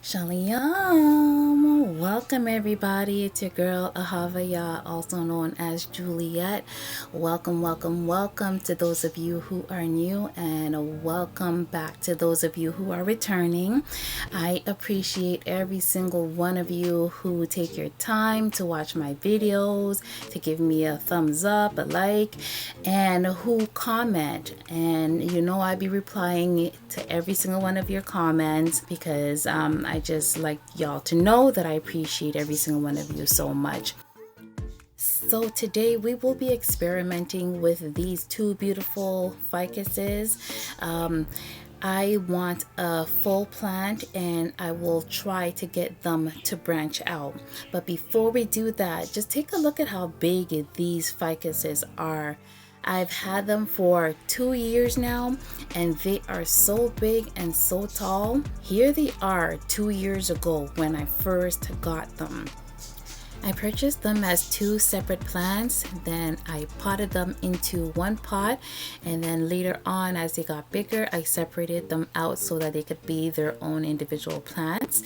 Shalom! Welcome everybody. It's your girl Ahavaya, also known as Juliet. Welcome to those of you who are new, and welcome back to those of you who are returning. I appreciate every single one of you who take your time to watch my videos, to give me a thumbs up, a like, and who comment. And I be replying to every single one of your comments because I just like y'all to know that I appreciate every single one of you so much. So today we will be experimenting with these two beautiful ficuses. I want a full plant and I will try to get them to branch out. But before we do that, just take a look at how big these ficuses are. I've had them for 2 years now and they are so big and so tall. Here they are 2 years ago when I first got them. I purchased them as two separate plants, then I potted them into one pot, and then later on as they got bigger I separated them out so that they could be their own individual plants.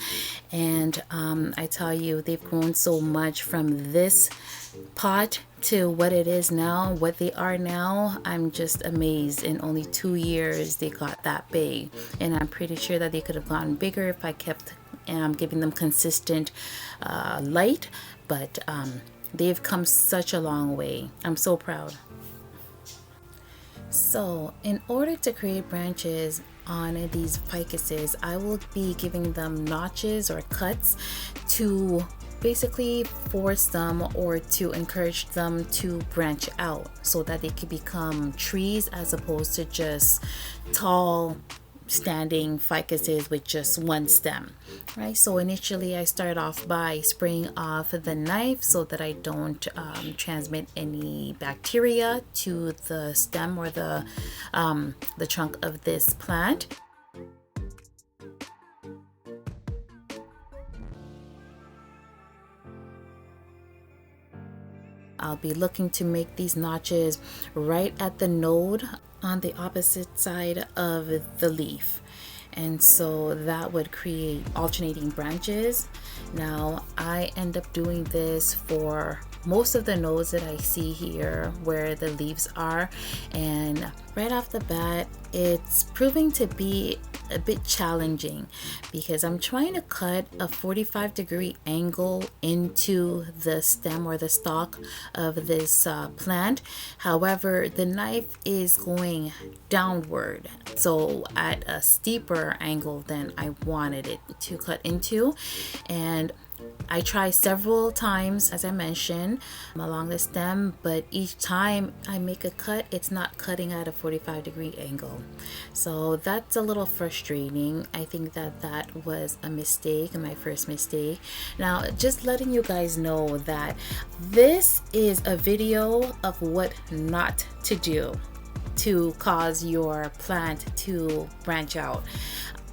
And I tell you, they've grown so much from this pot to what it is now, what they are now. I'm just amazed. In only 2 years they got that big, and I'm pretty sure that they could have gotten bigger if I kept giving them consistent light. But they've come such a long way. I'm so proud. So in order to create branches on these ficuses, I will be giving them notches or cuts to basically force them or to encourage them to branch out so that they could become trees as opposed to just tall standing ficuses with just one stem, right? So initially I start off by spraying off the knife so that I don't transmit any bacteria to the stem or the trunk of this plant. I'll be looking to make these notches right at the node on the opposite side of the leaf, and so that would create alternating branches. Now I end up doing this for most of the nodes that I see here where the leaves are, and right off the bat it's proving to be a bit challenging because I'm trying to cut a 45-degree angle into the stem or the stalk of this plant. However, the knife is going downward, so at a steeper angle than I wanted it to cut into. And I try several times, as I mentioned, along the stem, but each time I make a cut, it's not cutting at a 45-degree angle. So that's a little frustrating. I think that was a mistake, my first mistake. Now, just letting you guys know that this is a video of what not to do to cause your plant to branch out.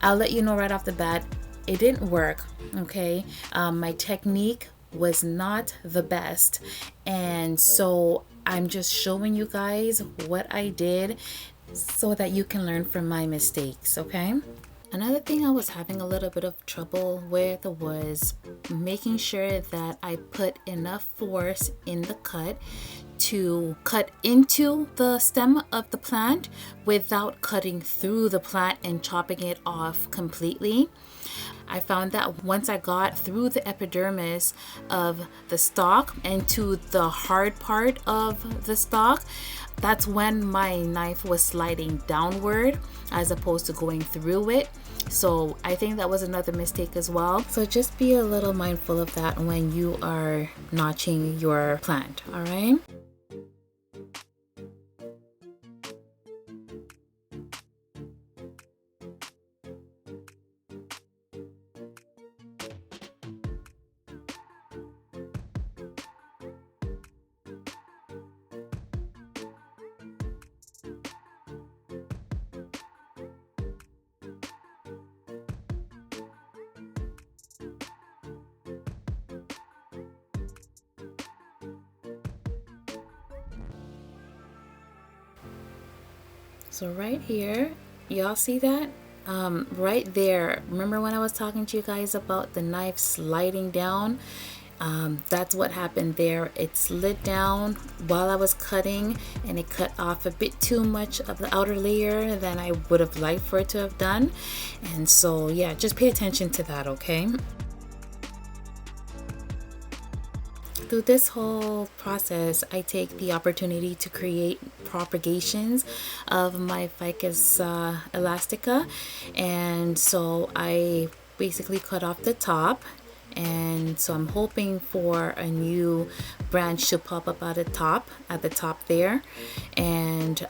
I'll let you know right off the bat, it didn't work, okay? My technique was not the best, and so I'm just showing you guys what I did so that you can learn from my mistakes, okay? Another thing I was having a little bit of trouble with was making sure that I put enough force in the cut to cut into the stem of the plant without cutting through the plant and chopping it off completely. I found that once I got through the epidermis of the stalk and to the hard part of the stalk, that's when my knife was sliding downward as opposed to going through it. So I think that was another mistake as well. So just be a little mindful of that when you are notching your plant, all right? So right here, y'all see that? Right there, remember when I was talking to you guys about the knife sliding down? That's what happened there. It slid down while I was cutting, and it cut off a bit too much of the outer layer than I would have liked for it to have done. And so yeah, just pay attention to that, okay? Through this whole process, I take the opportunity to create propagations of my Ficus elastica. And so I basically cut off the top. And so I'm hoping for a new branch to pop up at the top there. And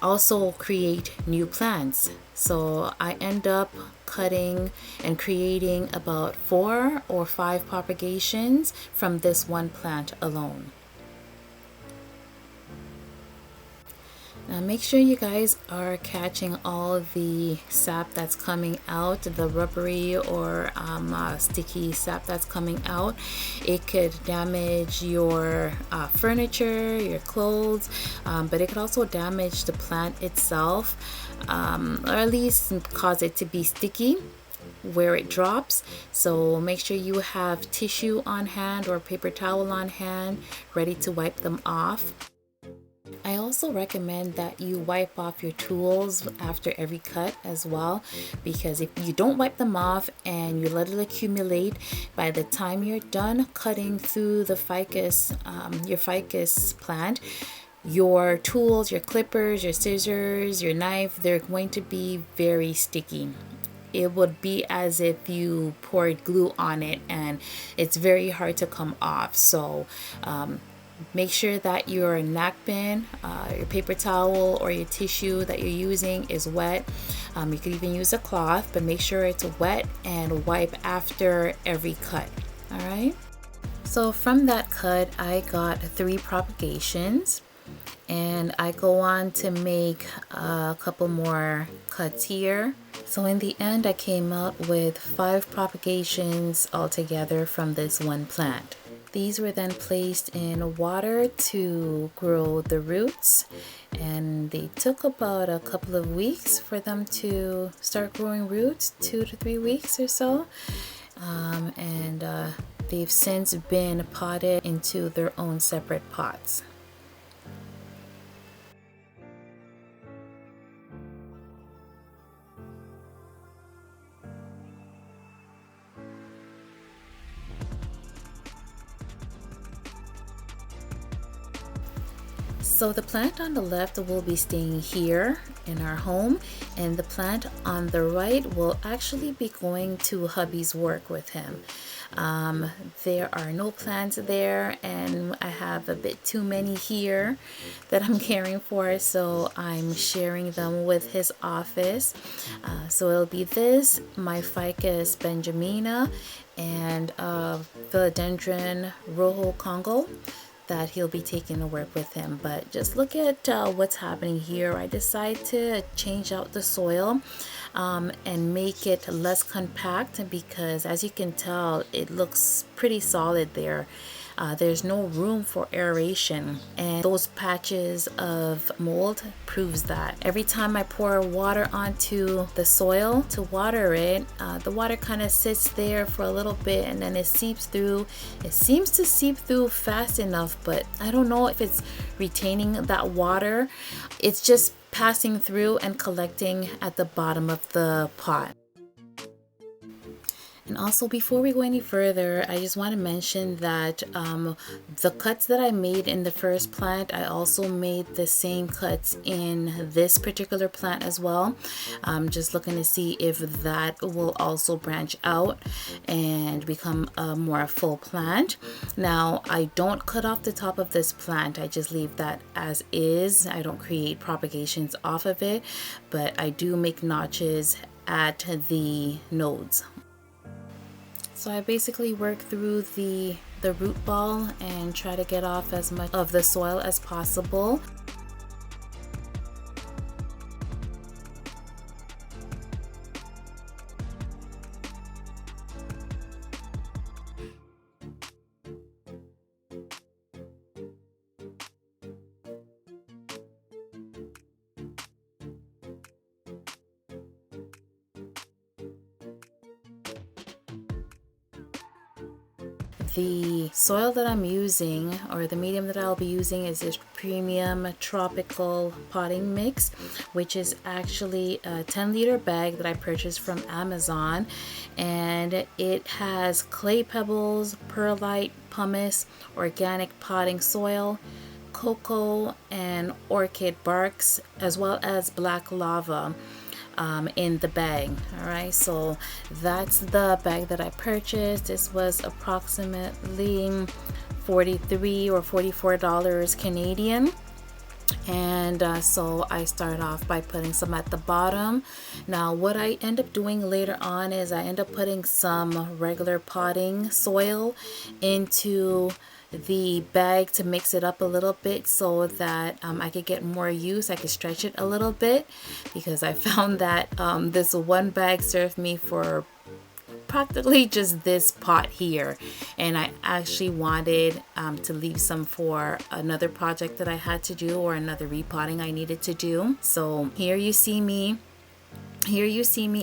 also create new plants. So I end up cutting and creating about 4 or 5 propagations from this one plant alone. Now make sure you guys are catching all the sap that's coming out, the rubbery or sticky sap that's coming out. It could damage your furniture, your clothes, but it could also damage the plant itself, or at least cause it to be sticky where it drops. So make sure you have tissue on hand or paper towel on hand ready to wipe them off. I also recommend that you wipe off your tools after every cut as well, because if you don't wipe them off and you let it accumulate, by the time you're done cutting through the ficus, your ficus plant, your tools, your clippers, your scissors, your knife, they're going to be very sticky. It would be as if you poured glue on it, and it's very hard to come off. So make sure that your napkin, your paper towel, or your tissue that you're using is wet. You could even use a cloth, but make sure it's wet and wipe after every cut. All right. So from that cut, I got 3 propagations, and I go on to make a couple more cuts here. So in the end, I came out with 5 propagations altogether from this one plant. These were then placed in water to grow the roots, and they took about a couple of weeks for them to start growing roots, 2 to 3 weeks or so. They've since been potted into their own separate pots. So the plant on the left will be staying here in our home, and the plant on the right will actually be going to hubby's work with him. There are no plants there, and I have a bit too many here that I'm caring for, so I'm sharing them with his office. So it'll be this, my Ficus benjamina, and philodendron rojo Congo that he'll be taking to work with him. But just look at what's happening here. I decided to change out the soil and make it less compact, because as you can tell, it looks pretty solid there. There's no room for aeration, and those patches of mold proves that. Every time I pour water onto the soil to water it, the water kind of sits there for a little bit, and then it seeps through. It seems to seep through fast enough, but I don't know if it's retaining that water. It's just passing through and collecting at the bottom of the pot. And also, before we go any further, I just want to mention that the cuts that I made in the first plant, I also made the same cuts in this particular plant as well. I'm just looking to see if that will also branch out and become a more full plant. Now, I don't cut off the top of this plant. I just leave that as is. I don't create propagations off of it, but I do make notches at the nodes. So I basically work through the root ball and try to get off as much of the soil as possible. The soil that I'm using, or the medium that I'll be using, is this premium tropical potting mix, which is actually a 10-liter bag that I purchased from Amazon, and it has clay pebbles, perlite, pumice, organic potting soil, cocoa and orchid barks, as well as black lava in the bag. All right, so that's the bag that I purchased. This was approximately $43 or $44 Canadian. And so I start off by putting some at the bottom. Now what I end up doing later on is I end up putting some regular potting soil into the bag to mix it up a little bit, so that I could get more use. I could stretch it a little bit, because I found that this one bag served me for practically just this pot here, and I actually wanted to leave some for another project that I had to do, or another repotting I needed to do. So here you see me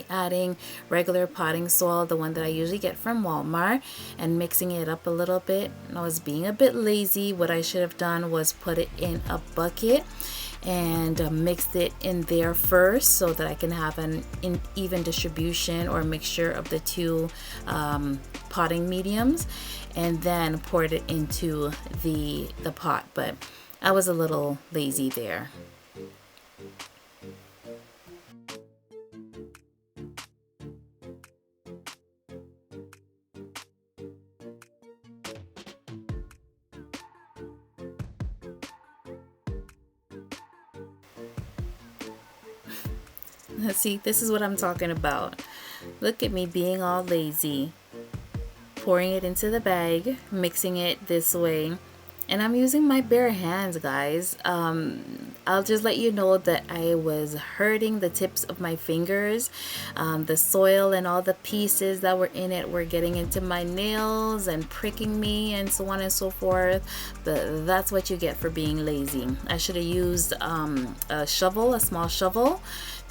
adding regular potting soil, the one that I usually get from Walmart, and mixing it up a little bit. I was being a bit lazy. What I should have done was put it in a bucket and mixed it in there first, so that I can have an even distribution or mixture of the two potting mediums, and then poured it into the pot. But I was a little lazy there. See, this is what I'm talking about. Look at me being all lazy. Pouring it into the bag, mixing it this way. And I'm using my bare hands, guys. I'll just let you know that I was hurting the tips of my fingers. The soil and all the pieces that were in it were getting into my nails and pricking me, and so on and so forth. But that's what you get for being lazy. I should have used a shovel, a small shovel,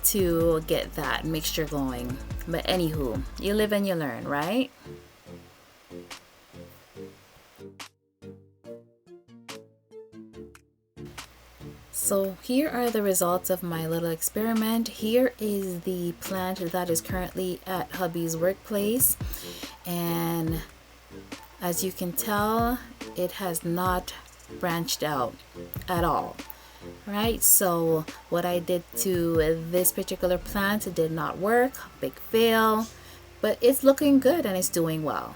to get that mixture going. But anywho, you live and you learn, right? So here are the results of my little experiment. Here is the plant that is currently at hubby's workplace, and as you can tell, it has not branched out at all. Right, so what I did to this particular plant did not work. Big fail, but it's looking good and it's doing well.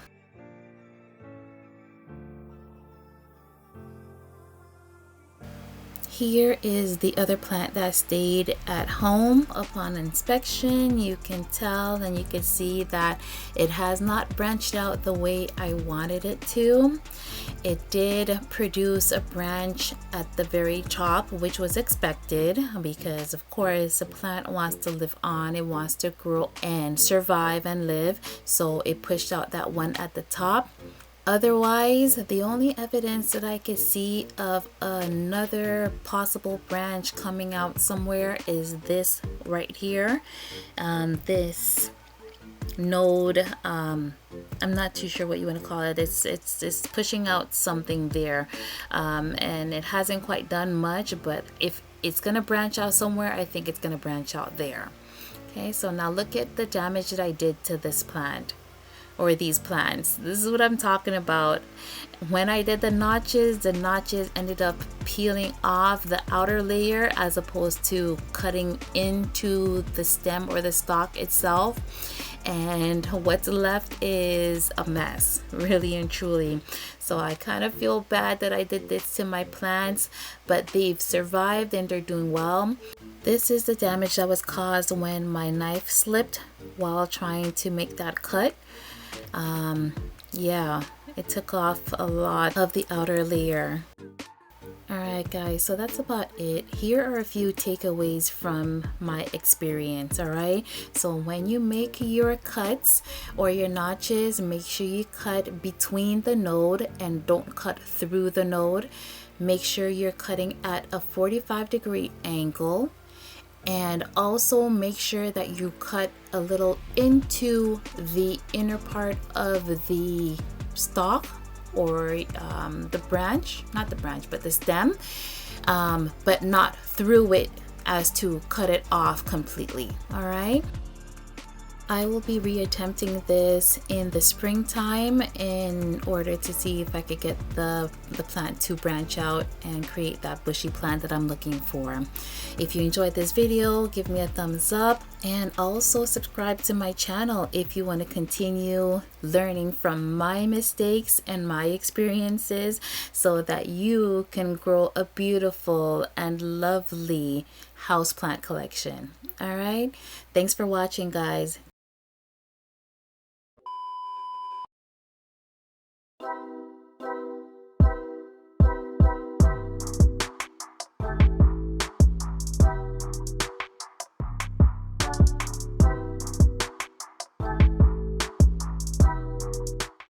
Here is the other plant that stayed at home. Upon inspection, you can tell and you can see that it has not branched out the way I wanted it to. It did produce a branch at the very top, which was expected, because of course a plant wants to live on, it wants to grow and survive and live, so it pushed out that one at the top. Otherwise, the only evidence that I could see of another possible branch coming out somewhere is this right here. This node, I'm not too sure what you want to call it. It's pushing out something there, and it hasn't quite done much, but if it's gonna branch out somewhere, I think it's gonna branch out there. Okay, so now look at the damage that I did to this plant, or these plants. This is what I'm talking about. When I did the notches ended up peeling off the outer layer as opposed to cutting into the stem or the stalk itself, and what's left is a mess, really and truly. So I kind of feel bad that I did this to my plants, but they've survived and they're doing well. This is the damage that was caused when my knife slipped while trying to make that cut. Yeah, it took off a lot of the outer layer. Alright guys, so that's about it. Here are a few takeaways from my experience, alright? So when you make your cuts or your notches, make sure you cut between the node and don't cut through the node. Make sure you're cutting at a 45-degree angle. And also make sure that you cut a little into the inner part of the stalk or the branch, not the branch, but the stem, but not through it as to cut it off completely. All right. I will be reattempting this in the springtime in order to see if I could get the plant to branch out and create that bushy plant that I'm looking for. If you enjoyed this video, give me a thumbs up, and also subscribe to my channel if you want to continue learning from my mistakes and my experiences so that you can grow a beautiful and lovely houseplant collection. All right. Thanks for watching, guys.